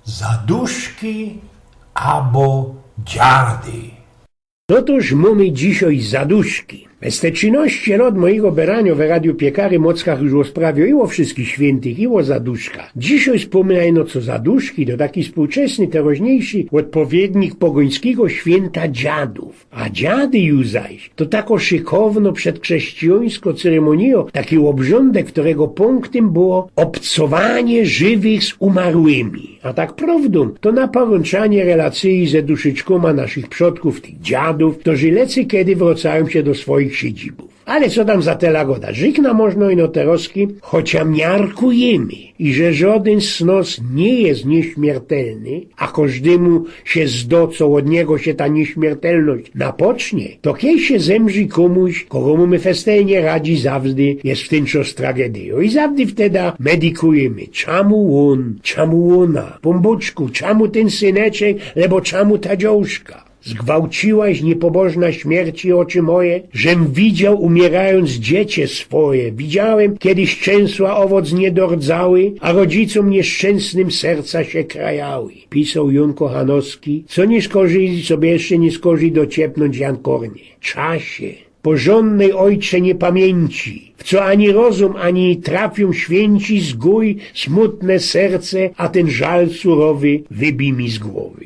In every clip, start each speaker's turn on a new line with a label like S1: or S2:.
S1: zaduszki albo dziady.
S2: Otóż mamy dzisiaj zaduszki. Bez tej czynności od mojego berania w Radiu Piekary Mockach już rozprawiał i o wszystkich świętych, i o zaduszkach. Dzisiaj wspominajno co zaduszki, to taki współczesny, teraźniejszy odpowiednik pogońskiego święta dziadów. A dziady już zaś, to tako szykowno przedchrześcijańsko ceremonio, taki obrządek, którego punktem było obcowanie żywych z umarłymi. A tak prawdą, to na porączanie relacji ze duszyczkoma naszych przodków, tych dziadów, którzy lecy kiedy wracają się do swoich siedzibów. Ale co tam za te lagoda? Żykna można ino teroski, chociaż miarkujemy, i że żaden z nas nie jest nieśmiertelny, a każdemu się zdo, co od niego się ta nieśmiertelność napocznie, to kiedy się zemrzy komuś, kogo my festelnie radzi zawdy, jest w ten czas tragedią. I zawdy wtedy medykujemy. Czamu on, czamu ona, pombuczku, czamu ten syneczek, lebo czamu ta dziążka. Zgwałciłaś niepobożna śmierci oczy moje, żem widział umierając dziecię swoje. Widziałem, kiedyś częsła owoc niedordzały, a rodzicom nieszczęsnym serca się krajały. Pisał Jon Kochanowski, co nie skorzy, sobie jeszcze nie skorzy dociepnąć Jan Kornie. Czasie, porządnej ojcze niepamięci, w co ani rozum, ani trafią święci, zgój smutne serce, a ten żal surowy wybij mi z głowy.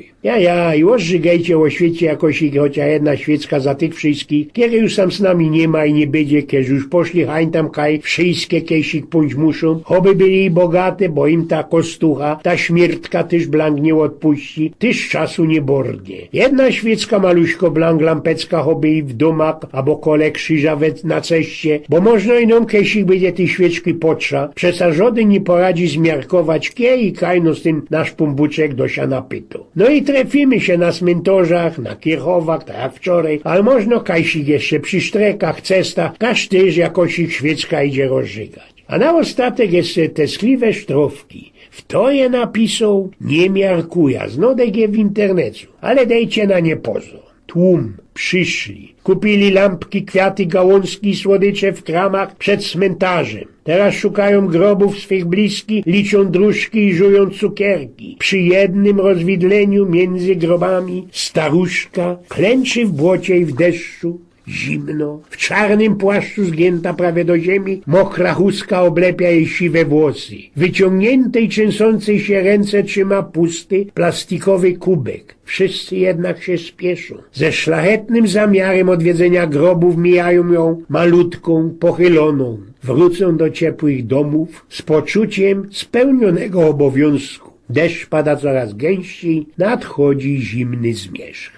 S2: I ożygajcie o świecie jakoś i chociaż jedna świecka za tych wszystkich, kiedy już sam z nami nie ma i nie będzie, kiedy już poszli hań tam kaj, wszystkie kiesik pójść muszą, choby byli bogate, bo im ta kostucha, ta śmiertka też blank nie odpuści, też czasu nie bordnie. Jedna świecka maluśko blank lampecka choby i w domach, albo kole krzyża na ceście, bo można inom kiesik będzie tej świeczki potrza, przesa żaden nie poradzi zmiarkować, kie i kajno z tym nasz pumbuczek do siana pytu. No i trefimy się na cmentarzach, na kierchowach, tak jak wczoraj, ale można kajsik jeszcze przy sztrekach, cestach, każdyż jakoś ich świecka idzie rozżygać. A na ostatek jeszcze te skliwe sztrofki. W to je napisał, nie miarkuja, znodek je w internecie, ale dejcie na nie pozor. Tłum przyszli, kupili lampki, kwiaty, gałązki i słodycze w kramach przed cmentarzem. Teraz szukają grobów swych bliskich, liczą dróżki i żują cukierki. Przy jednym rozwidleniu między grobami staruszka klęczy w błocie i w deszczu. Zimno, w czarnym płaszczu zgięta prawie do ziemi, mokra chustka oblepia jej siwe włosy. Wyciągnięte i trzęsącej się ręce trzyma pusty, plastikowy kubek. Wszyscy jednak się spieszą. Ze szlachetnym zamiarem odwiedzenia grobów mijają ją malutką, pochyloną. Wrócą do ciepłych domów z poczuciem spełnionego obowiązku. Deszcz pada coraz gęściej, nadchodzi zimny zmierzch.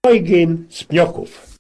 S2: Eugen z Pnioków.